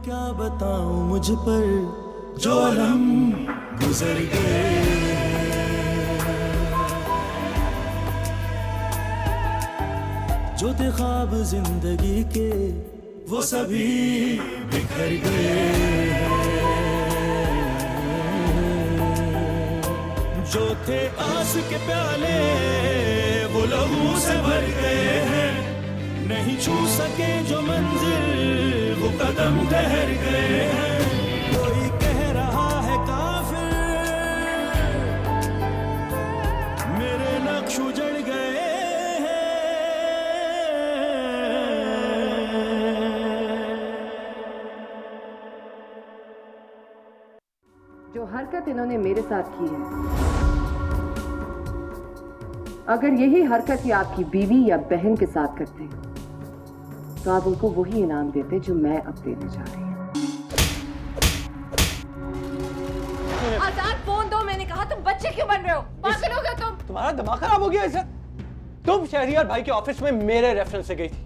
क्या बताऊं मुझ पर जो अलम गुजर गए, जो थे ख्वाब जिंदगी के वो सभी बिखर गए, जो थे आस के प्याले वो लहू से भर गए हैं, नहीं छू सके जो मंजिल वो कदम ठहर गए हैं। कोई कह रहा है काफिर मेरे नक्श उजड़ गए हैं। जो हरकत इन्होंने मेरे साथ की है, अगर यही हरकत ही आपकी बीवी या बहन के साथ करते तो आप उनको वही इनाम देते जो मैं अब देने जा रही हूँ। आजाद फोन दो, मैंने कहा। तुम बच्चे क्यों बन रहे हो? पागल हो गए तुम? तुम्हारा दिमाग खराब हो गया इज्जत। तुम शहरियार भाई के ऑफिस में मेरे रेफरेंस से गई थी,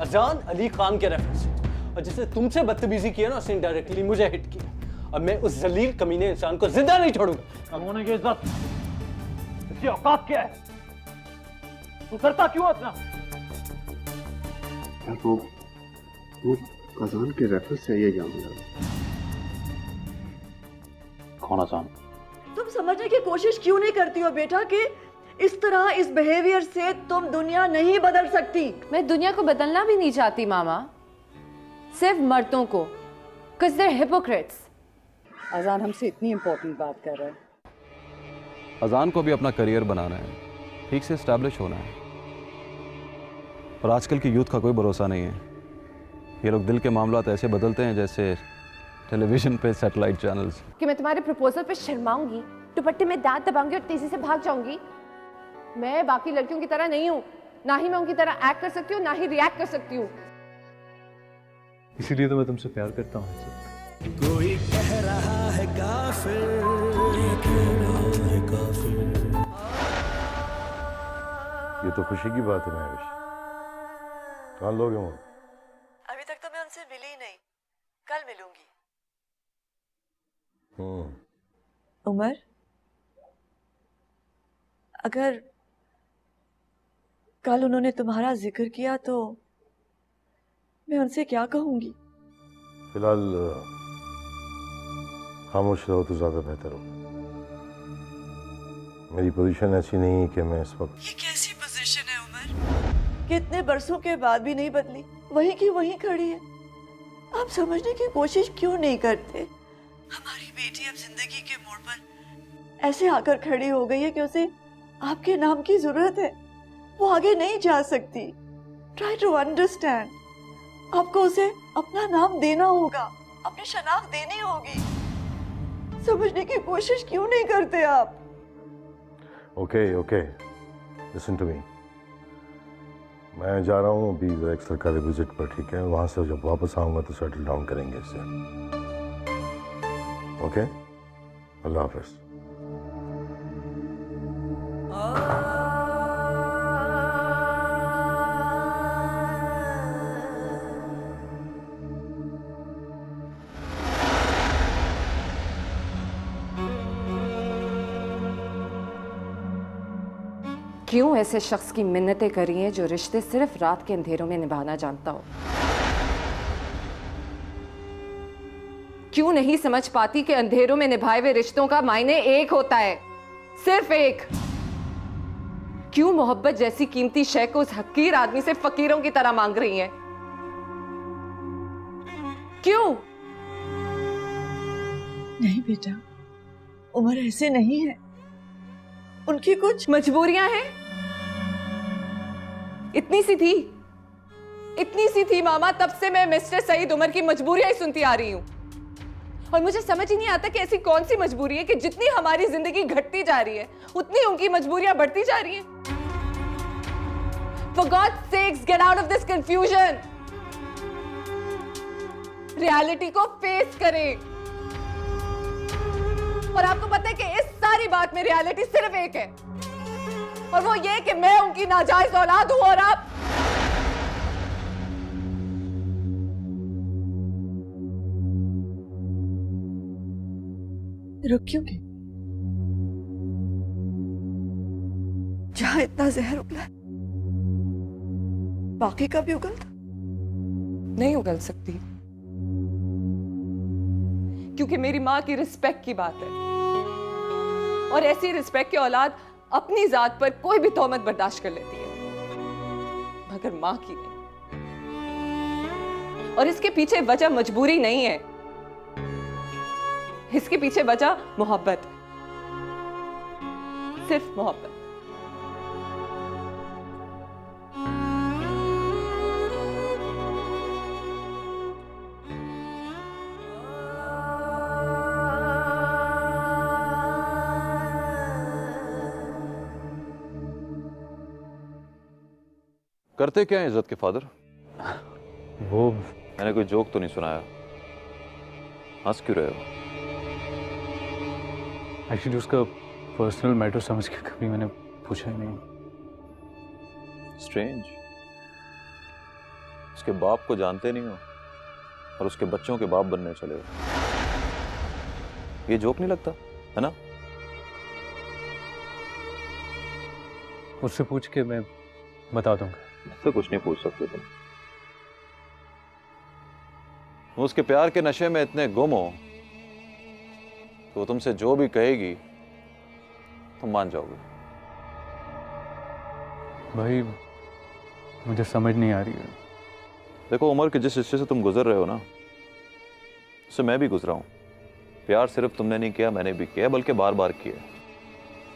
अजान अली खान के रेफरेंस से, और जिसने तुमसे बदतमीजी किया ना उसने डायरेक्टली मुझे हिट किया, और मैं उस जलील कमीने इंसान को जिंदा नहीं छोड़ूंगा। कम होने की इज्जत, इसकी औकात क्या है? तू करता क्यों अपना? वो अजान के रेफरेंस से ये याद मिला। कौन अजान? तुम समझने की कोशिश क्यों नहीं करती हो बेटा कि इस तरह इस बिहेवियर से तुम दुनिया नहीं बदल सकती। मैं दुनिया को बदलना भी नहीं चाहती मामा, सिर्फ मर्दों को, because they're hypocrites। अजान हमसे इतनी इंपॉर्टेंट बात कर रहा है। अजान को भी अपना करियर बनाना है, ठीक से एस्टैब्लिश होना है, और आजकल की यूथ का कोई भरोसा नहीं है। ये लोग दिल के मामलात ऐसे बदलते हैं जैसे टेलीविजन पे सैटेलाइट चैनल्स। कि मैं तुम्हारे प्रपोजल पे शर्माऊंगी, दुपट्टे में दांत दबाऊंगी और तेजी से भाग जाऊंगी? मैं बाकी लड़कियों की तरह नहीं हूँ, ना ही मैं उनकी तरह एक्ट कर सकती हूँ, ना ही रिएक्ट कर सकती हूँ। इसीलिए तो मैं तुमसे प्यार करता हूँ। कोई कह रहा है काफिर, कह रहा है काफिर। ये तो खुशी की बात है महविश। कहाँ लोग हैं वो? अभी तक तो मैं उनसे मिली ही नहीं, कल मिलूंगी। उमर, अगर कल उन्होंने तुम्हारा जिक्र किया तो मैं उनसे क्या कहूंगी? फिलहाल खामोश रहो तो ज्यादा बेहतर हो। मेरी पोजीशन ऐसी नहीं है कि मैं इस वक्त। ये कैसी पोजीशन है उमर? कितने बरसों के बाद भी नहीं बदली, वहीं की वहीं खड़ी है। आप समझने की कोशिश क्यों नहीं करते? हमारी बेटी अब जिंदगी के मोड़ पर ऐसे आकर खड़ी हो गई है कि उसे आपके नाम की जरूरत है। वो आगे नहीं जा सकती। Try to understand. आपको उसे अपना नाम देना होगा, अपनी शनाख्त देनी होगी। समझने की कोशिश क्यों नहीं करते आप? Okay okay, listen to me. मैं जा रहा हूँ अभी एक सरकारी विजिट पर, ठीक है? वहां से जब वापस आऊंगा तो सेटल डाउन करेंगे इसे। ओके, अल्लाह हाफिज। क्यों ऐसे शख्स की मिन्नतें करी हैं जो रिश्ते सिर्फ रात के अंधेरों में निभाना जानता हो? क्यों नहीं समझ पाती कि अंधेरों में निभाए हुए रिश्तों का मायने एक होता है, सिर्फ एक? क्यों मोहब्बत जैसी कीमती शय को उस हकीर आदमी से फकीरों की तरह मांग रही हैं? क्यों? नहीं बेटा, उमर ऐसे नहीं है। उनकी कुछ मजबूरियां हैं। इतनी सी थी मामा, तब से मैं मिस्टर सईद उमर की मजबूरियां ही सुनती आ रही हूं, और मुझे समझ ही नहीं आता कि ऐसी कौन सी मजबूरी है कि जितनी हमारी जिंदगी घटती जा रही है उतनी उनकी मजबूरियां बढ़ती जा रही हैं। For God's sakes, get out of this confusion. Reality को फेस करें। और आपको पता है कि इस सारी बात में रियलिटी सिर्फ एक है, और वो ये कि मैं उनकी नाजायज औलाद हूं और आप रुक क्यों गई? जहां इतना जहर उगला है, बाकी का भी उगल था। नहीं उगल सकती, क्योंकि मेरी माँ की रिस्पेक्ट की बात है, और ऐसी रिस्पेक्ट की औलाद अपनी जात पर कोई भी तोहमत बर्दाश्त कर लेती है, मगर माँ की नहीं। और इसके पीछे वजह मजबूरी नहीं है, इसके पीछे वजह मोहब्बत, सिर्फ मोहब्बत। करते क्या हैं इज्जत के फादर? वो मैंने कोई जोक तो नहीं सुनाया, हंस क्यों रहे हो? एक्चुअली उसका पर्सनल मैटर समझ के कभी मैंने पूछा ही नहीं। स्ट्रेंज, उसके बाप को जानते नहीं हो और उसके बच्चों के बाप बनने चले हो। ये जोक नहीं लगता है ना? उससे पूछ के मैं बता दूंगा। मुझसे कुछ नहीं पूछ सकते तुम। उसके प्यार के नशे में इतने गुम हो तो तुमसे जो भी कहेगी तुम मान जाओगे। भाई मुझे समझ नहीं आ रही है। देखो, उम्र के जिस हिस्से से तुम गुजर रहे हो ना, उससे मैं भी गुजरा हूं। प्यार सिर्फ तुमने नहीं किया, मैंने भी किया, बल्कि बार बार किया।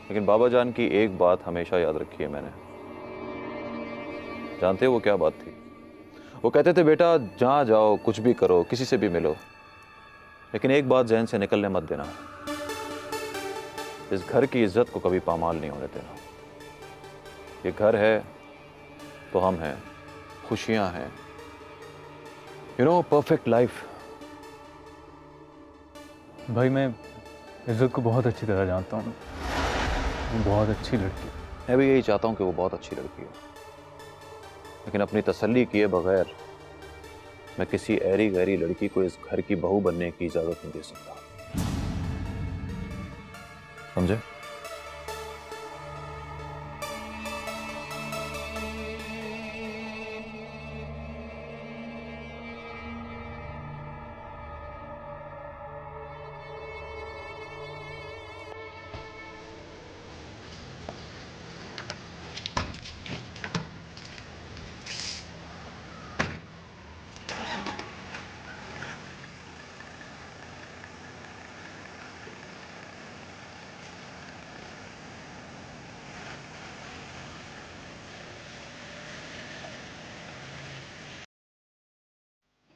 लेकिन बाबा जान की एक बात हमेशा याद रखी है मैंने। जानते हो वो क्या बात थी? वो कहते थे, बेटा जहां जाओ, कुछ भी करो, किसी से भी मिलो, लेकिन एक बात ज़हन से निकलने मत देना, इस घर की इज्जत को कभी पामाल नहीं होने देना। ये घर है तो हम हैं, खुशियां हैं, यू नो, परफेक्ट लाइफ। भाई मैं इज्जत को बहुत अच्छी तरह जानता हूँ। वो बहुत अच्छी लड़की है। मैं भी यही चाहता हूं कि वो बहुत अच्छी लड़की है, लेकिन अपनी तसल्ली किए बगैर मैं किसी ऐरी गैरी लड़की को इस घर की बहू बनने की इजाजत नहीं दे सकता, समझे?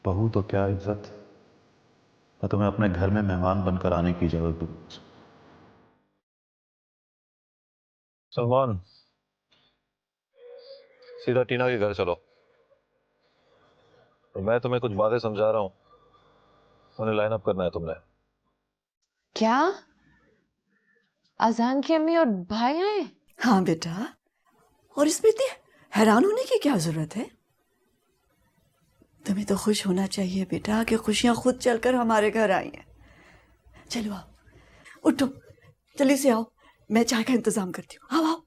बहू तो क्या इज्जत, मैं तुम्हें अपने घर में मेहमान बनकर आने की इजाजत दूं। सलमान, सीधा टीना के घर चलो, और मैं तुम्हें कुछ बातें समझा रहा हूं, उन्हें लाइन अप करना है तुमने। क्या? अजान की अम्मी और भाई आए? हाँ बेटा, और इसमें इतनी हैरान होने की क्या जरूरत है? तुम्हें तो खुश होना चाहिए बेटा कि खुशियां खुद चलकर हमारे घर आई हैं। चलो आओ, उठो, जल्दी से आओ, मैं चाय का इंतजाम करती हूँ। आओ आओ।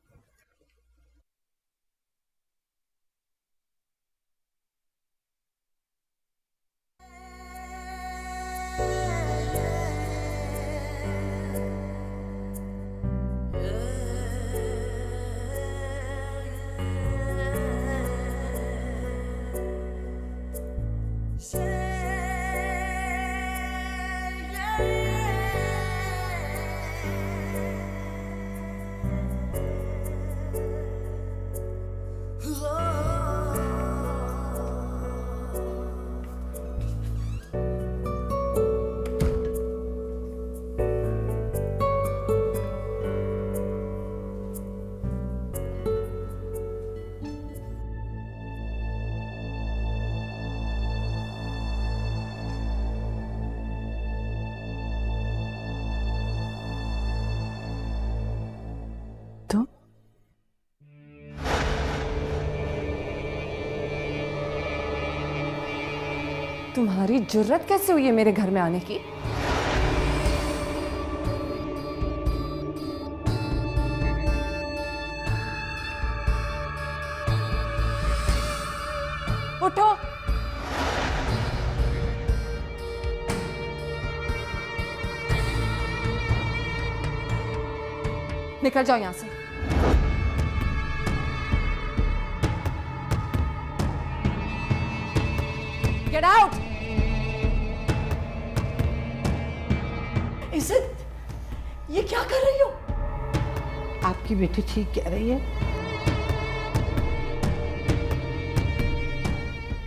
तुम्हारी जुर्रत कैसे हुई है मेरे घर में आने की? निकल जाओ यहां से। Get out. इज्जत, ये क्या कर रही हो? आपकी बेटी ठीक कह रही है।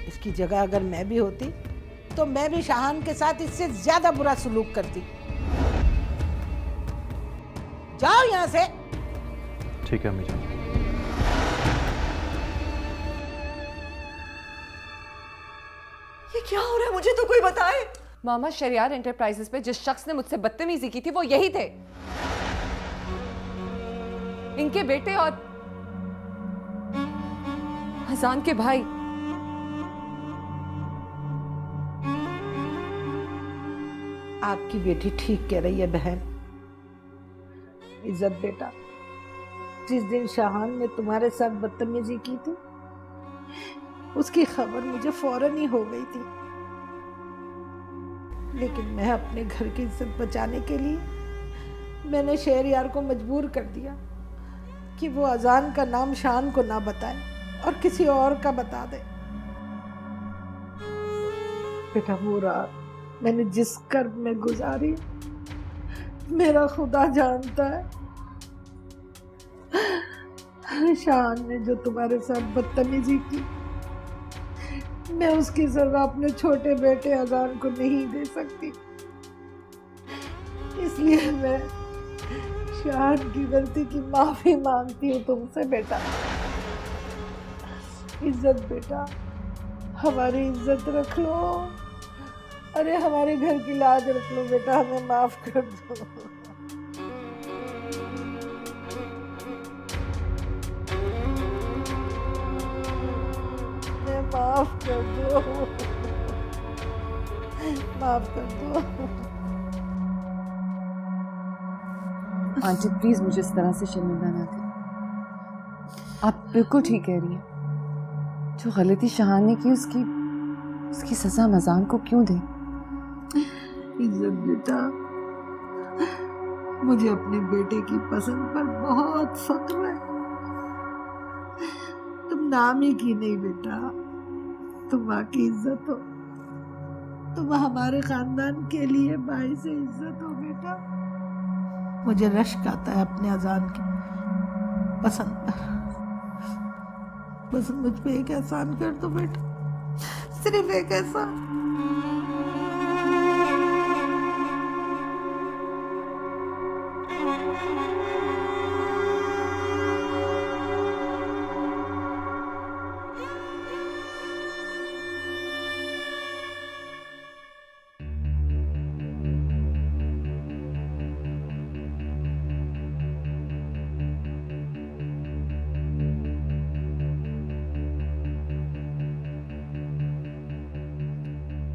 इसकी जगह अगर मैं भी होती तो मैं भी शाहान के साथ इससे ज्यादा बुरा सलूक करती। जाओ यहां से। ठीक है अम्मी जान। ये क्या हो रहा है? मुझे तो कोई बताए। मामा, शरियार एंटरप्राइजेस पे जिस शख्स ने मुझसे बदतमीजी की थी वो यही थे। इनके बेटे और हजान के भाई। आपकी बेटी ठीक कह रही है बहन। इज्जत बेटा, जिस दिन शाहान ने तुम्हारे साथ बदतमीजी की थी उसकी खबर मुझे फौरन ही हो गई थी, लेकिन मैं अपने घर की इज्जत बचाने के लिए मैंने शहरयार को मजबूर कर दिया कि वो अजान का नाम शान को ना बताए और किसी और का बता दे। बेटा, वो रात मैंने जिस कर्ब में गुजारी मेरा खुदा जानता है। शान ने जो तुम्हारे साथ बदतमीजी की, मैं उसकी सजा अपने छोटे बेटे अजान को नहीं दे सकती। इसलिए मैं शान की गलती की माफी मांगती हूँ तुमसे बेटा। इज्जत बेटा, हमारी इज्जत रख लो। अरे हमारे घर की लाज रख लो बेटा, हमें माफ कर दो। माफ कर दो, माफ कर दो। आंटी प्लीज मुझे इस तरह से शर्मिंदा ना करें। आप बिल्कुल ठीक कह रही हैं। जो गलती शाहान ने की उसकी सजा मजान को क्यों दें? इज्जत बेटा, मुझे अपने बेटे की पसंद पर बहुत फख्र है। तुम नाम ही की नहीं बेटा, तुम माँ की इज्जत हो। तुम हमारे खानदान के लिए बाइस इज्जत हो बेटा। मुझे रश्क आता है अपने अजान की पसंद पर। बस मुझ पे एक एहसान कर दो बेटा, सिर्फ एक एहसान।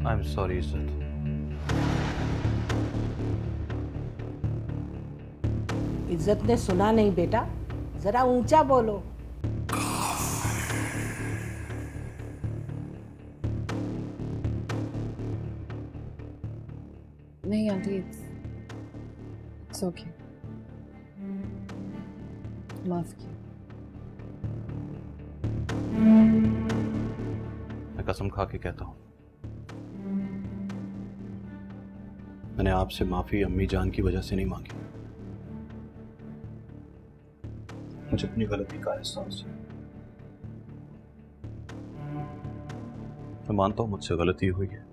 I'm sorry, इज्जत। इज्जत ने सुना नहीं बेटा, जरा ऊंचा बोलो। नहीं आंटी, इट्स ओके। माफ किया। मैं कसम खा के कहता हूं, मैंने आपसे माफी अम्मी जान की वजह से नहीं मांगी। मुझे अपनी गलती का एहसास है। मैं मानता हूं मुझसे गलती हुई है।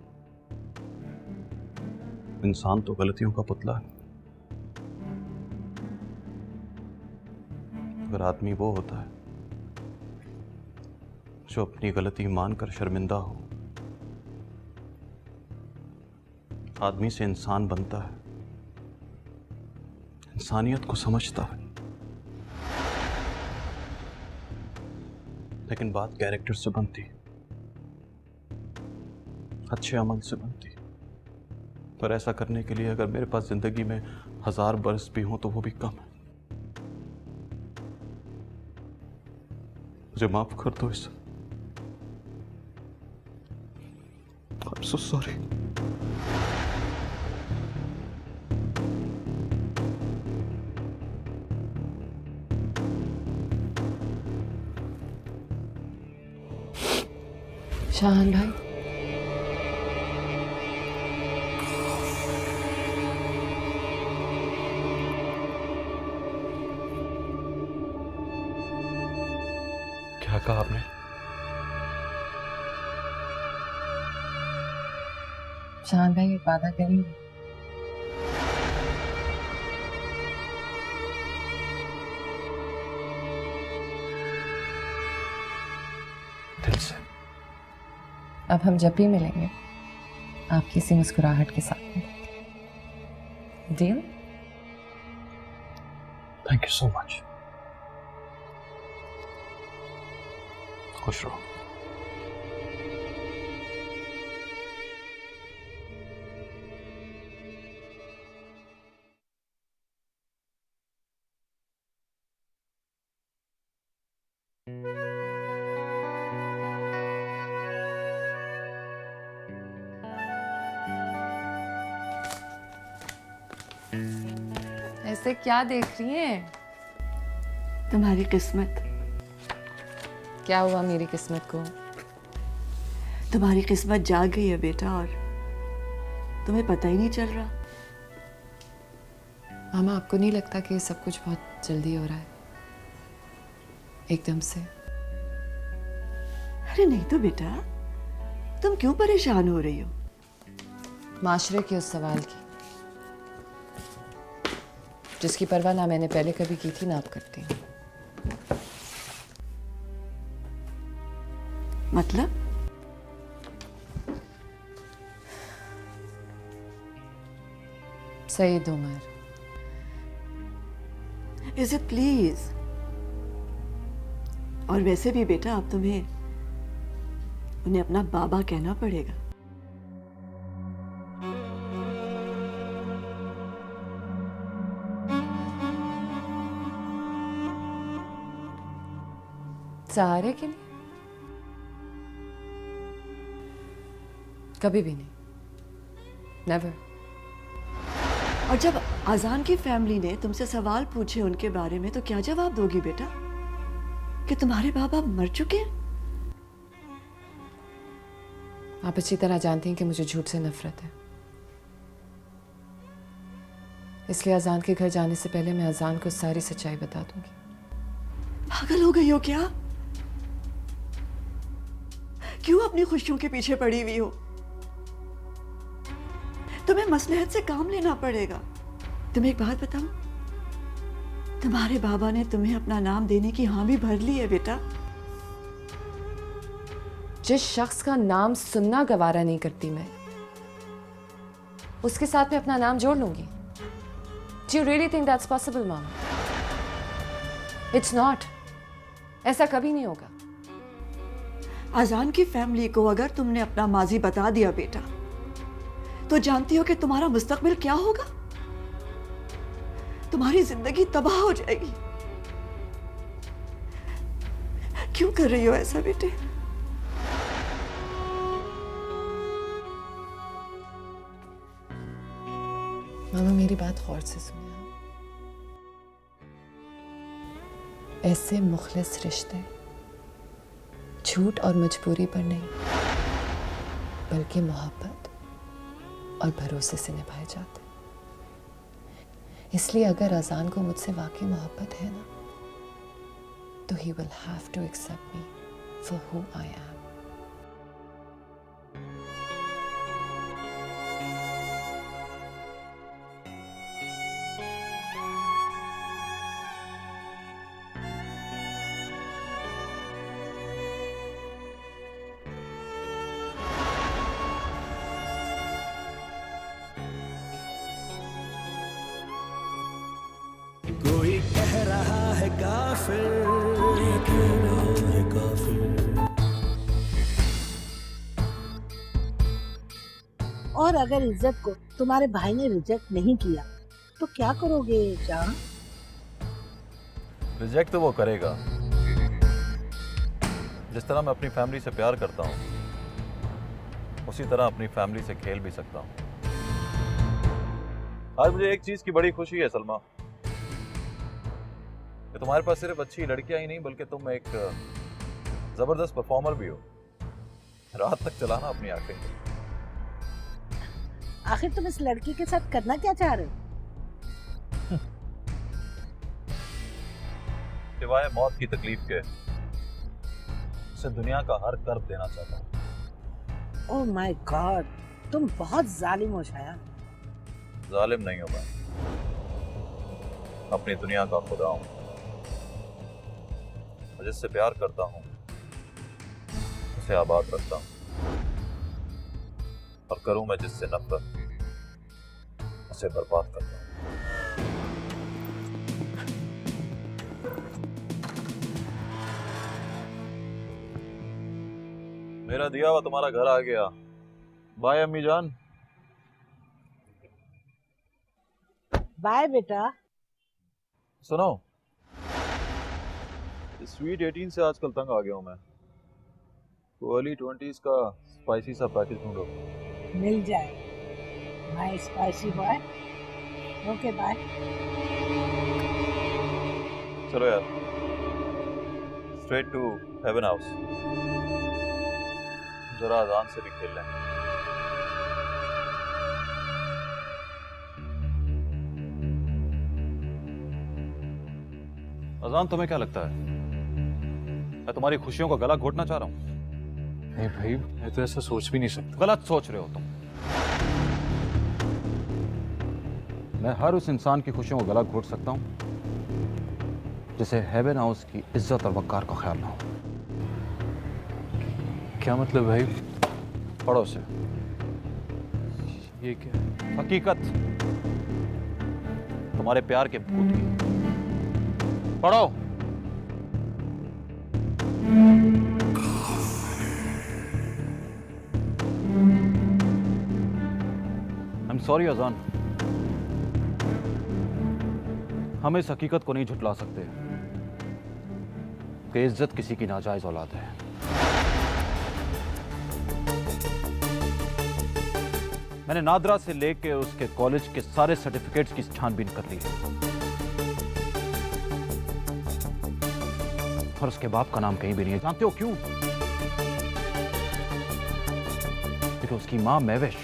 इंसान तो गलतियों का पुतला है। अगर आदमी वो होता है जो अपनी गलती मानकर शर्मिंदा हो, आदमी से इंसान बनता है, इंसानियत को समझता है। लेकिन बात कैरेक्टर से बनती है, अच्छे अमल से बनती है। पर ऐसा करने के लिए अगर मेरे पास जिंदगी में 1000 बरस भी हो तो वो भी कम है। मुझे माफ कर दो इस। I'm so sorry. शाहान भाई, क्या कहा आपने? शाहान भाई एक वादा करेंगे? दिल से। अब हम जब भी मिलेंगे आपकी इसी मुस्कुराहट के साथ में। Deal? Thank you so much. खुश रहो। ऐसे क्या देख रही हैं? तुम्हारी किस्मत। क्या हुआ मेरी किस्मत को? तुम्हारी किस्मत जाग गई है बेटा, और तुम्हें पता ही नहीं चल रहा। मामा, आपको नहीं लगता कि सब कुछ बहुत जल्दी हो रहा है, एकदम से? अरे नहीं तो बेटा, तुम क्यों परेशान हो रही हो? माशरे के उस सवाल की जिसकी परवाह ना मैंने पहले कभी की थी ना अब करती हूँ। मतलब? Saeed Umar. Is it please? और वैसे भी बेटा, अब तुम्हें उन्हें अपना बाबा कहना पड़ेगा। सहारे के लिए? कभी भी नहीं, नेवर। और जब अजान की फैमिली ने तुमसे सवाल पूछे उनके बारे में, तो क्या जवाब दोगी बेटा? कि तुम्हारे बाबा मर चुके हैं? आप अच्छी तरह जानती हैं कि मुझे झूठ से नफरत है, इसलिए अजान के घर जाने से पहले मैं अजान को सारी सच्चाई बता दूंगी। पागल हो गई हो क्या? क्यों अपनी खुशियों के पीछे पड़ी हुई हो? तुम्हें मसलहत से काम लेना पड़ेगा। तुम्हें एक बात बताऊं, तुम्हारे बाबा ने तुम्हें अपना नाम देने की हामी भर ली है बेटा। जिस शख्स का नाम सुनना गवारा नहीं करती मैं, उसके साथ में अपना नाम जोड़ लूंगी। Do you really think that's possible, Mama? It's not. ऐसा कभी नहीं होगा। अजान की फैमिली को अगर तुमने अपना माजी बता दिया बेटा, तो जानती हो कि तुम्हारा मुस्तकबिल क्या होगा? तुम्हारी जिंदगी तबाह हो जाएगी। क्यों कर रही हो ऐसा बेटे? मामा, मेरी बात गौर से सुनिए। ऐसे मुखलिस रिश्ते झूठ और मजबूरी पर नहीं, बल्कि मोहब्बत और भरोसे से निभाए जाते। इसलिए अगर अजान को मुझसे वाकई मोहब्बत है ना, तो he will have to accept me for who I am. कोई कह रहा है काफिर, कह रहा है काफिर। और अगर इज्जत को तुम्हारे भाई ने रिजेक्ट नहीं किया तो क्या करोगे शाह? रिजेक्ट तो वो करेगा। जिस तरह मैं अपनी फैमिली से प्यार करता हूँ, उसी तरह अपनी फैमिली से खेल भी सकता हूँ। आज मुझे एक चीज की बड़ी खुशी है सलमा, कि तुम्हारे पास सिर्फ अच्छी लड़कियां ही नहीं, बल्कि तुम एक जबरदस्त परफॉर्मर भी हो। रात तक चलाना अपनी एक्टिंग। आखिर तुम इस लड़की के साथ करना क्या चाह रहे हो? सिवाय मौत की तकलीफ के उसे दुनिया का हर कर्ब देना चाहता हूँ। ओह माय गॉड, तुम बहुत जालिम हो शाया। जालिम नहीं हो मैं, अपनी दुनिया का खुदा हूँ। मैं जिससे प्यार करता हूँ उसे आबाद रखता हूँ, और करूँ मैं जिससे नफरत उसे बर्बाद करता हूँ। मेरा दिया हुआ तुम्हारा घर आ गया। बाय अम्मी जान। बाय बेटा। सुनो, स्वीट 18 से आजकल तंग आ गया हूं मैं। तो अर्ली 20s का स्पाइसी सा पैकेज ढूंढो। मिल जाए my spicy boy. Okay bye. चलो यार, स्ट्रेट टू हेवन हाउस। जरा अजान से भी खेल लें। अजान, तुम्हें क्या लगता है मैं तुम्हारी खुशियों का गला घोटना चाह रहा हूं? नहीं भाई, मैं तो ऐसा सोच भी नहीं सकता। गलत सोच रहे हो तुम। मैं हर उस इंसान की खुशियों को गला घोट सकता हूं जिसे हेवन हाउस की इज्जत और वकार का ख्याल ना हो। क्या मतलब भाई? पढ़ो से। ये क्या? हकीकत तुम्हारे प्यार के भूत की। पढ़ो। आई एम सॉरी अजान, हम इस हकीकत को नहीं झुटला सकते कि इज्जत किसी की नाजायज औलाद है। मैंने नादरा से लेके उसके कॉलेज के सारे सर्टिफिकेट्स की छानबीन कर ली है, और उसके बाप का नाम कहीं भी नहीं है। जानते हो क्यों? क्योंकि उसकी मां महविश,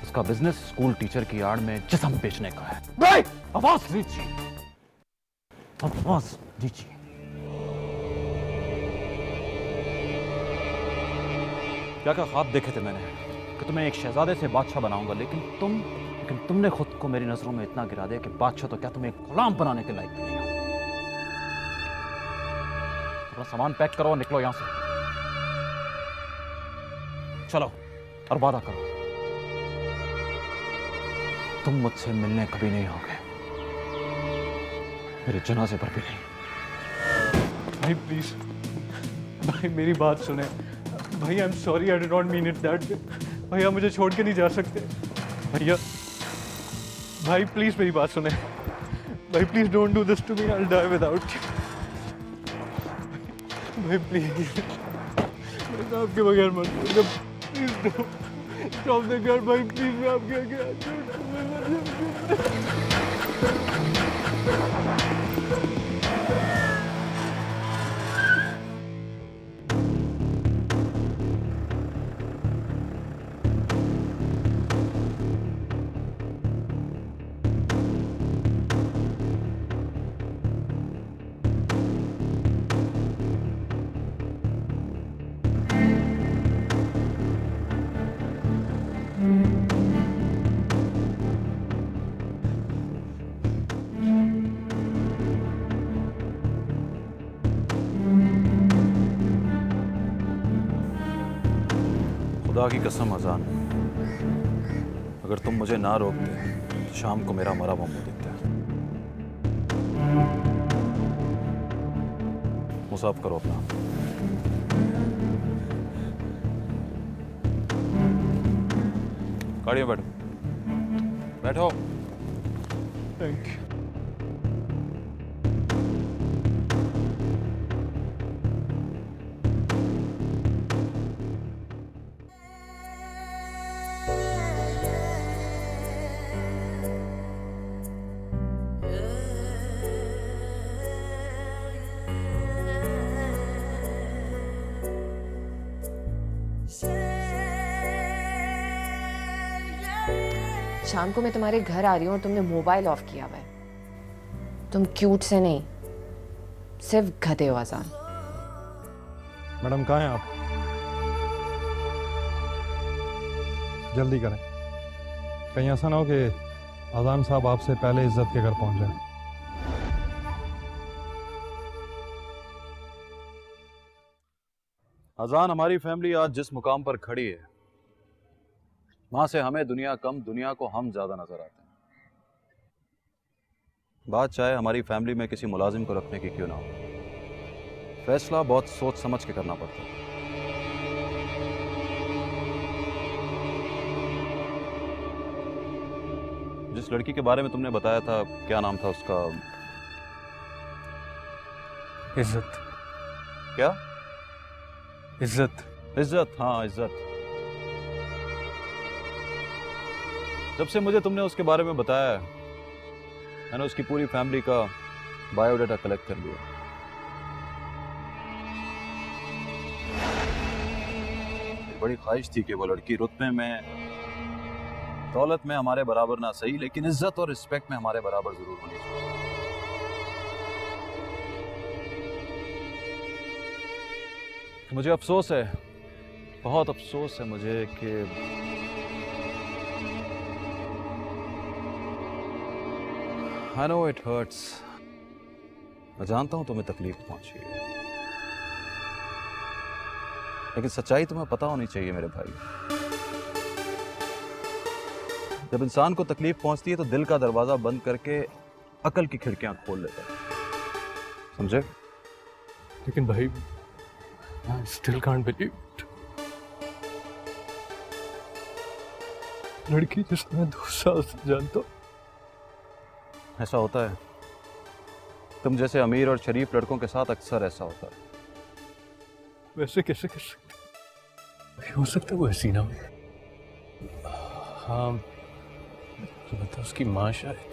उसका बिजनेस स्कूल टीचर की आड़ में जिस्म बेचने का है। आवाज दीजिए, आवाज दीजिए। क्या क्या ख्वाब देखे थे मैंने कि तुम्हें एक शहजादे से बादशाह बनाऊंगा, लेकिन तुमने खुद को मेरी नजरों में इतना गिरा दिया कि बादशाह तो क्या, तुम्हें एक गुलाम बनाने के लायक भी नहीं हो। अपना सामान पैक करो और निकलो यहां से। चलो, और वादा करो तुम मुझसे मिलने कभी नहीं आओगे, मेरे जनाजे पर भी नहीं। भाई प्लीज, भाई मेरी बात सुने। भाई I am sorry, I did not mean it that. भैया मुझे छोड़ के नहीं जा सकते भैया। भाई प्लीज मेरी बात सुने। भाई please don't do this to me, I will die without you. भाई प्लीज, मैं आपके बगैर मर जाऊंगा। Please don't stop the gun. भाई प्लीज, मैं आपके आगे आ जाऊंगा। खुदा की कसम अजान, अगर तुम मुझे ना रोकते तो शाम को मेरा मरा हुआ मुंह दिखता। मुसाफ करो अपना। गाड़ी में बैठो, बैठो। Thank you. शाम को मैं तुम्हारे घर आ रही हूँ और तुमने मोबाइल ऑफ किया हुआ है। तुम क्यूट से नहीं, सिर्फ गधे हो अजान। मैडम कहाँ हैं आप? जल्दी करें, कहीं ऐसा ना हो कि अजान साहब आपसे पहले इज्जत के घर पहुंच जाए। अजान, हमारी फैमिली आज जिस मुकाम पर खड़ी है वहां से हमें दुनिया कम, दुनिया को हम ज्यादा नजर आते हैं। बात चाहे हमारी फैमिली में किसी मुलाजिम को रखने की क्यों ना हो, फैसला बहुत सोच समझ के करना पड़ता है। जिस लड़की के बारे में तुमने बताया था, क्या नाम था उसका? इज्जत। क्या? इज्जत। इज्जत, हाँ इज्जत। जब से मुझे तुमने उसके बारे में बताया है, मैंने उसकी पूरी फैमिली का बायोडाटा कलेक्ट कर लिया। बड़ी ख्वाहिश थी कि वो लड़की रुतबे में, दौलत में हमारे बराबर ना सही, लेकिन इज्जत और रिस्पेक्ट में हमारे बराबर जरूर होनी चाहिए। मुझे अफसोस है, बहुत अफसोस है मुझे कि I know it hurts। मैं जानता हूं तुम्हें तकलीफ पहुंची है, लेकिन सच्चाई तुम्हें पता होनी चाहिए मेरे भाई। जब इंसान को तकलीफ पहुंचती है तो दिल का दरवाजा बंद करके अकल की खिड़कियां खोल लेता है, समझे? लेकिन भाई, I still can't believe it। लड़की जिसको मैं 2 साल से जानता हूं। ऐसा होता है, तुम जैसे अमीर और शरीफ लड़कों के साथ अक्सर ऐसा होता है। वैसे कैसे कर सकते? हो सकता है वो हसीना हो। हाँ, तो बता, उसकी माँ शायद।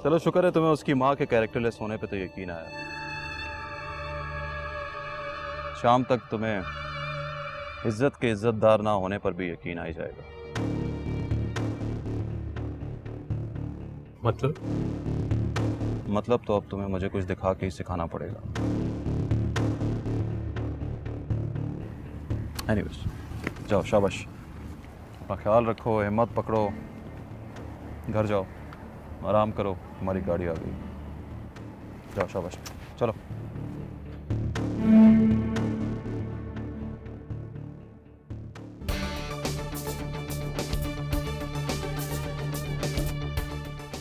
चलो शुक्र है तुम्हें उसकी माँ के कैरेक्टरलेस होने पे तो यकीन आया। शाम तक तुम्हें इज्जत के इज्जतदार ना होने पर भी यकीन आ ही जाएगा। मतलब तो अब तुम्हें मुझे कुछ दिखा के ही सिखाना पड़ेगा। एनीवेज, जाओ, शाबाश, अपना ख्याल रखो, हिम्मत पकड़ो, घर जाओ, आराम करो, हमारी गाड़ी आ गई। जाओ, शाबाश, चलो।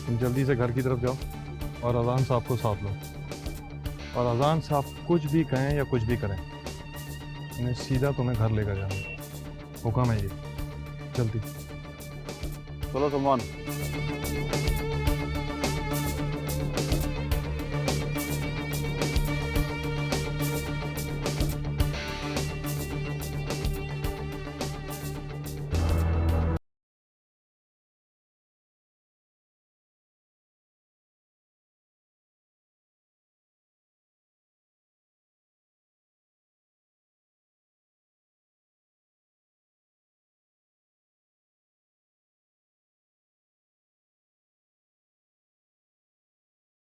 तुम जल्दी से घर की तरफ जाओ और अजान साहब को साथ लो, और अजान साहब कुछ भी कहें या कुछ भी करें, उन्हें सीधा तुम्हें घर लेकर जाना, हुक्म है ये। जल्दी चलो सलमान।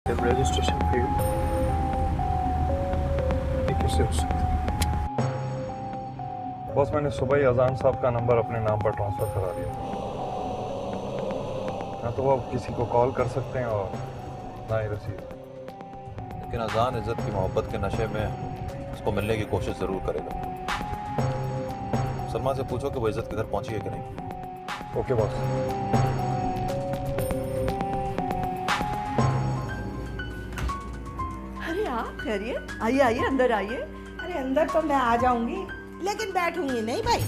रजिस्ट्रेशन फेल्ड, ये कैसे हो सकता? बॉस, मैंने सुबह ही अजान साहब का नंबर अपने नाम पर ट्रांसफर करा दिया। ना तो वो किसी को कॉल कर सकते हैं और ना ही रसीद। लेकिन अजान इज्जत की मोहब्बत के नशे में उसको मिलने की कोशिश जरूर करेगा। सलमान से पूछो कि वो इज्जत के घर पहुंची है कि नहीं। Okay boss. अरे आप खैरियत? आइए आइए, अंदर आइए। अरे अंदर तो मैं आ जाऊंगी, लेकिन बैठूंगी नहीं भाई।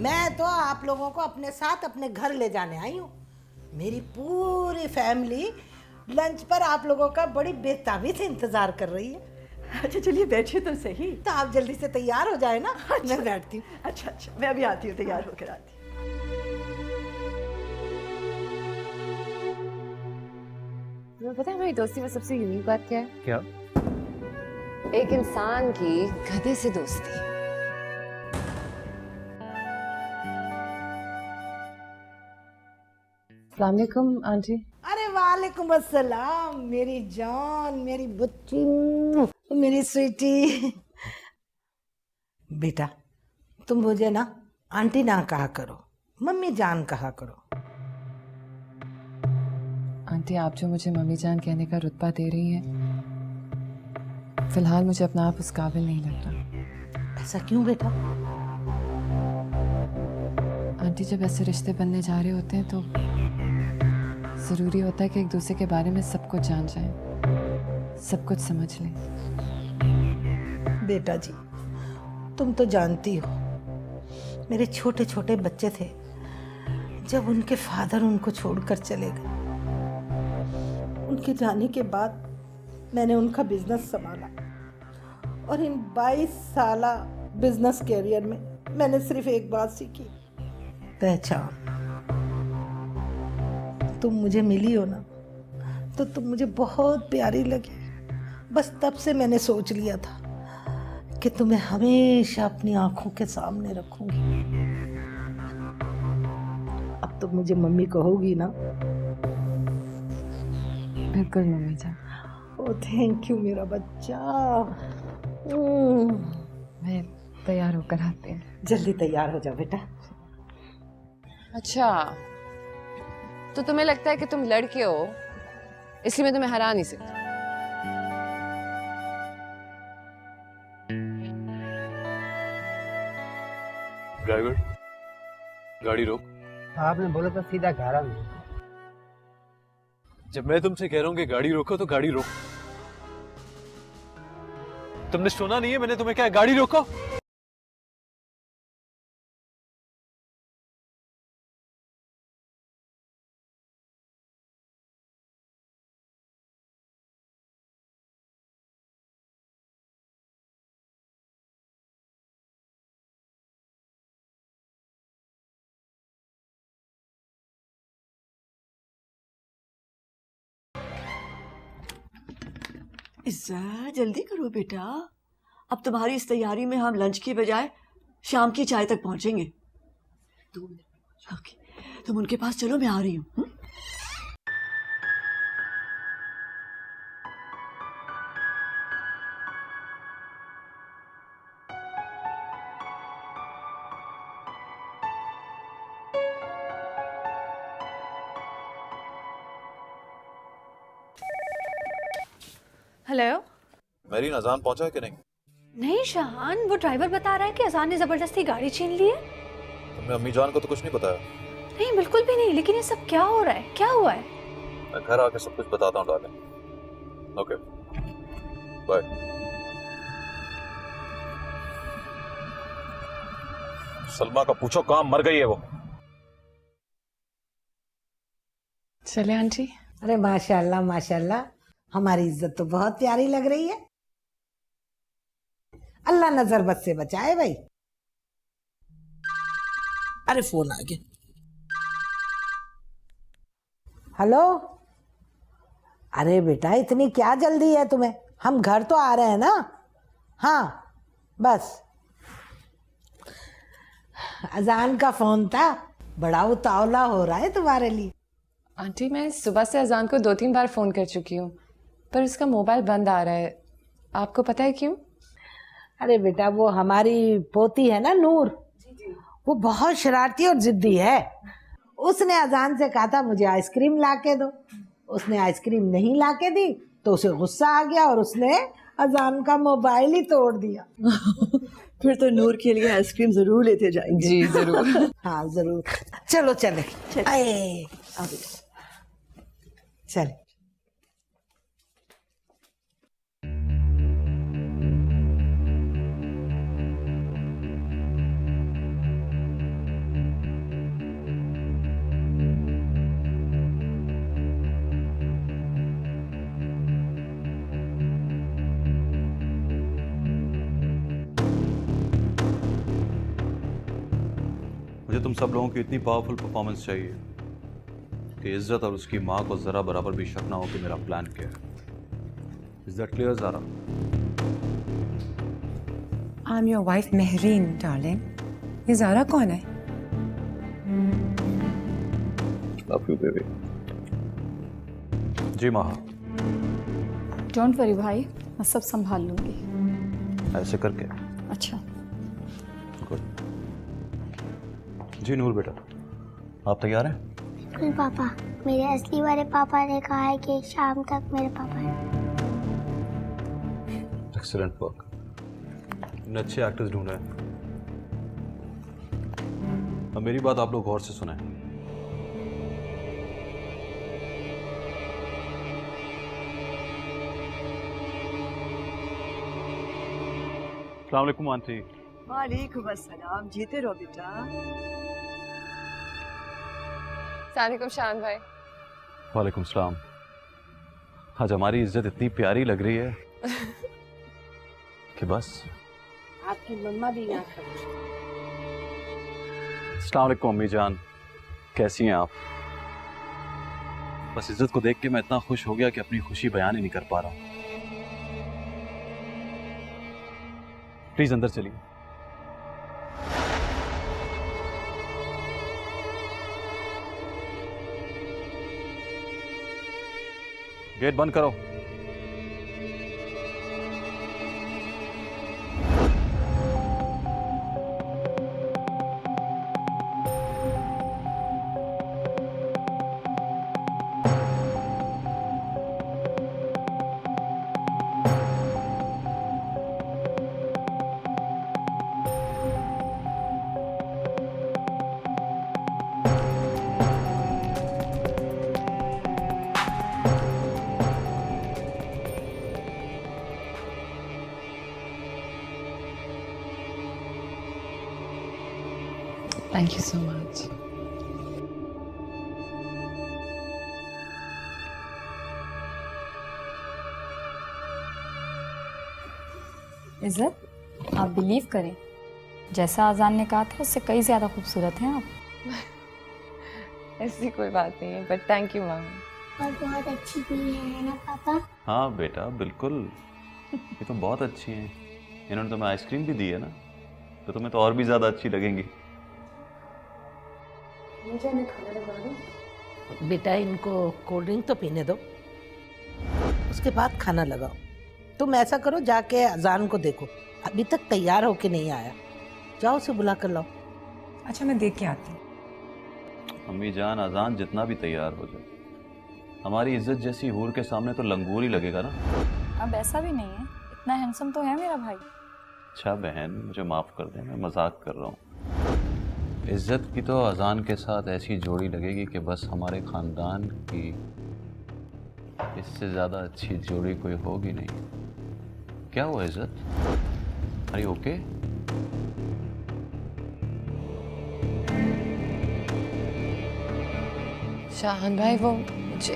मैं तो आप लोगों को अपने साथ अपने घर ले जाने आई हूँ। मेरी पूरी फैमिली लंच पर आप लोगों का बड़ी बेताबी से इंतजार कर रही है। अच्छा चलिए बैठिए तो सही। तो आप जल्दी से तैयार हो जाए ना। अच्छा, मैं बैठती हूँ। अच्छा, मैं अभी आती हूँ, तैयार होकर आती हूँ। तुम्हें पता है हमारी दोस्ती में सबसे यूनिक बात क्या है? क्या? एक इंसान की गधे से दोस्ती। अस्सलाम वालेकुम आंटी। अरे वालेकुम अस्सलाम मेरी जान, मेरी बच्ची, मेरी स्वीटी। बेटा तुम मुझे ना आंटी ना कहा करो, मम्मी जान कहा करो। आंटी आप जो मुझे मम्मी जान कहने का रुतबा दे रही हैं, फिलहाल मुझे अपना आप उस काबिल नहीं लग रहा। ऐसा क्यों बेटा? आंटी जब ऐसे रिश्ते बनने जा रहे होते हैं तो ज़रूरी होता है कि एक दूसरे के बारे में सब कुछ जान जाएं, सब कुछ समझ लें। बेटा जी तुम तो जानती हो मेरे छोटे छोटे बच्चे थे जब उनके फादर उनको छोड़कर चले गए। उनके जाने के बाद मैंने उनका बिजनेस संभाला और इन 22 साला बिजनेस कैरियर में मैंने सिर्फ एक बात सीखी, पहचान। तुम मुझे मिली हो ना तो तुम मुझे बहुत प्यारी लगी। बस तब से मैंने सोच लिया था कि तुम्हें हमेशा अपनी आंखों के सामने रखूंगी। अब तुम मुझे मम्मी कहोगी ना? बिल्कुल मम्मी जान। ओ थैंक यू मेरा बच्चा। मैं तैयार होकर आते हैं। जल्दी तैयार हो जाओ बेटा। अच्छा तो तुम्हें लगता है कि तुम लड़के हो इसलिए मैं तुम्हें हरा नहीं सकती? ड्राइवर गाड़ी रोक। आपने बोला तो सीधा घर आ गया। जब मैं तुमसे कह रहा हूँ कि गाड़ी रोको तो गाड़ी रोको। तुमने सुना नहीं है मैंने तुम्हें क्या गाड़ी रोको? इज़्ज़त जल्दी करो बेटा, अब तुम्हारी इस तैयारी में हम लंच की बजाय शाम की चाय तक पहुंचेंगे। 2 मिनट। ओके तुम उनके पास चलो, मैं आ रही हूँ। हेलो। मेरी अजान पहुंचा है कि नहीं? नहीं शाहान, वो ड्राइवर बता रहा है कि अजान ने जबरदस्ती गाड़ी छीन ली है। तुमने अम्मी जान को तो कुछ नहीं बताया? नहीं बिल्कुल भी नहीं, लेकिन ये सब क्या हो रहा है, क्या हुआ है? मैं घर आके सब कुछ बताता हूँ डार्लिंग। Okay bye. सलमा का पूछो कहाँ मर गई है वो। चले आंटी। अरे माशाल्लाह माशाल्लाह, हमारी इज्जत तो बहुत प्यारी लग रही है। अल्लाह नजर बद से बचाए भाई। अरे फोन आ गया। हेलो। अरे बेटा इतनी क्या जल्दी है तुम्हें? हम घर तो आ रहे हैं ना। हाँ बस अजान का फोन था, बड़ा उतावला हो रहा है तुम्हारे लिए। आंटी मैं सुबह से अजान को 2-3 बार फ़ोन कर चुकी हूँ पर उसका मोबाइल बंद आ रहा है। आपको पता है क्यों? अरे बेटा वो हमारी पोती है ना नूर, वो बहुत शरारती और जिद्दी है। उसने अजान से कहा था मुझे आइसक्रीम ला के दो, उसने आइसक्रीम नहीं ला के दी तो उसे गुस्सा आ गया और उसने अजान का मोबाइल ही तोड़ दिया। फिर तो नूर के लिए आइसक्रीम जरूर लेते जाएंगे। जी जरूर। हाँ जरूर। चलो चले चले। मुझे तुम सब लोगों की इतनी पावरफुल परफॉर्मेंस चाहिए कि इज्जत और उसकी माँ को जरा बराबर भी शक ना हो कि मेरा प्लान क्या है। Is that clear Zara? I am your wife Mehreen darling. ये ज़ारा कौन है? Love you baby. जी माँ। डोंट वरी भाई, मैं सब संभाल लूंगी। ऐसे करके? अच्छा। गुड। जी नूर बेटा, आप तैयार हैं? बिल्कुल पापा, मेरे असली वाले पापा ने कहा है कि शाम तक मेरे पापा हैं। Excellent work. इतने अच्छे एक्टर्स ढूंढ रहे हैं। अब मेरी बात आप लोग गौर से सुने। अस्सलाम वालेकुम आंटी। वालेकुम अस्सलाम, जीते रहो बेटा। सलाम शान भाई। वालेकुम सलाम। आज हमारी इज्जत इतनी प्यारी लग रही है कि बस। आपकी मम्मा भी यहाँ पर। अस्सलाम वालेकुम अम्मी जान, कैसी हैं आप? बस इज्जत को देख के मैं इतना खुश हो गया कि अपनी खुशी बयान ही नहीं कर पा रहा हूं। प्लीज अंदर चलिए। गेट बंद करो। Thank you so much. इज्जत, आप बिलीव करें, जैसा आजान ने कहा था उससे कई ज्यादा खूबसूरत हैं आप। ऐसी कोई बात नहीं है, बट थैंक यू मैम। और बहुत अच्छी भी है ना पापा? हाँ बेटा बिल्कुल, ये तो बहुत अच्छी हैं। इन्होंने तुम्हें आइसक्रीम भी दी है ना, तो तुम्हें तो और भी ज्यादा अच्छी लगेंगी। मुझे मैं खाना लगा दूं? बेटा इनको कोल्ड ड्रिंक तो पीने दो, उसके बाद खाना लगाओ। तुम ऐसा करो, जाके अजान को देखो, अभी तक तैयार होके नहीं आया, जाओ उसे बुला कर लाओ। अच्छा मैं देख के आती हूँ। अम्मी जान, अजान जितना भी तैयार हो जाए, हमारी इज्जत जैसी हूर के सामने तो लंगूर ही लगेगा ना। अब ऐसा भी नहीं है, इतना हैंडसम तो है मेरा भाई। अच्छा बहन, मुझे माफ कर दे, मैं मजाक कर रहा हूँ। इज्जत की तो अजान के साथ ऐसी जोड़ी लगेगी कि बस हमारे खानदान की इससे ज्यादा अच्छी जोड़ी कोई होगी नहीं। क्या हुआ इज्जत? अरे ओके? शाहान भाई वो मुझे।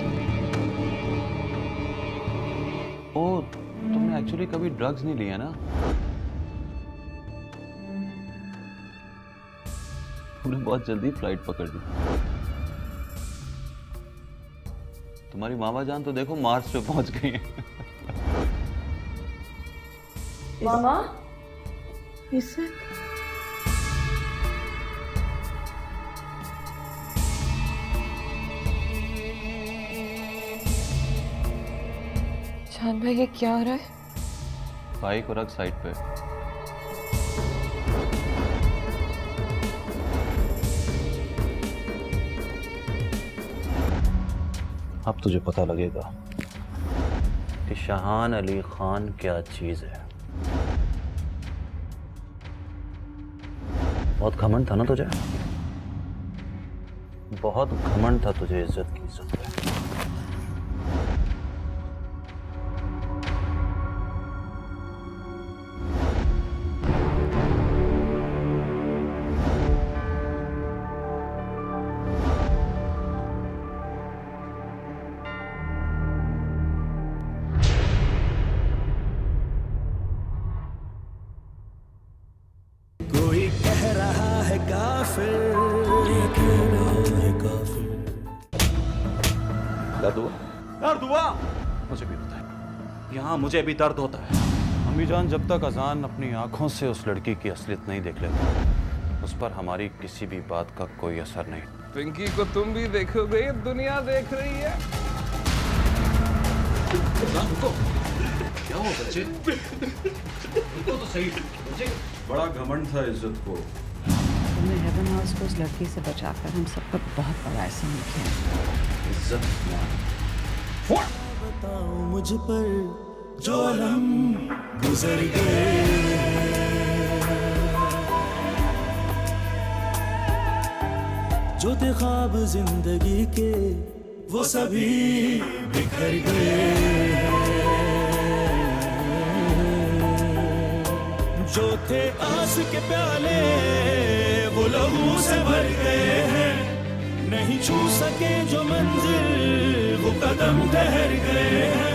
ओ, तुमने एक्चुअली कभी ड्रग्स नहीं लिए ना? तुमने बहुत जल्दी फ्लाइट पकड़ ली। तुम्हारी मामा जान तो देखो मार्स पे पहुंच गई है। मामा, इसे शान भाई ये क्या हो रहा है? भाई को रख साइड पे। अब तुझे पता लगेगा कि शाहान अली खान क्या चीज है। बहुत घमंड था ना तुझे? बहुत घमंड था तुझे इज्जत की इज्जत पे। कोई कह रहा है काफिर, ये कहना है काफिर। दर्द हुआ? दर्द हुआ? मुझे भी होता है, यहाँ मुझे भी दर्द होता है। अम्मी जान, जब तक अजान अपनी आंखों से उस लड़की की असलियत नहीं देख लेता, उस पर हमारी किसी भी बात का कोई असर नहीं। पिंकी को तुम भी देखोगे, दुनिया देख रही है। क्या हुआ बच्चे? रुको तो सही बच्चे। बड़ा घमंड था इज्जत को। तुमने हेवन हाउस को उस लड़की से बचाकर हम सबका बहुत बड़ा एहसान किया। इज्जत बताओ मुझ पर जो अलम गुजर गए, जो थे ख्वाब जिंदगी के वो सभी बिखर गए, जो थे आस के प्याले वो लहू से भर गए हैं, नहीं छू सके जो मंजिल वो कदम ठहर गए हैं।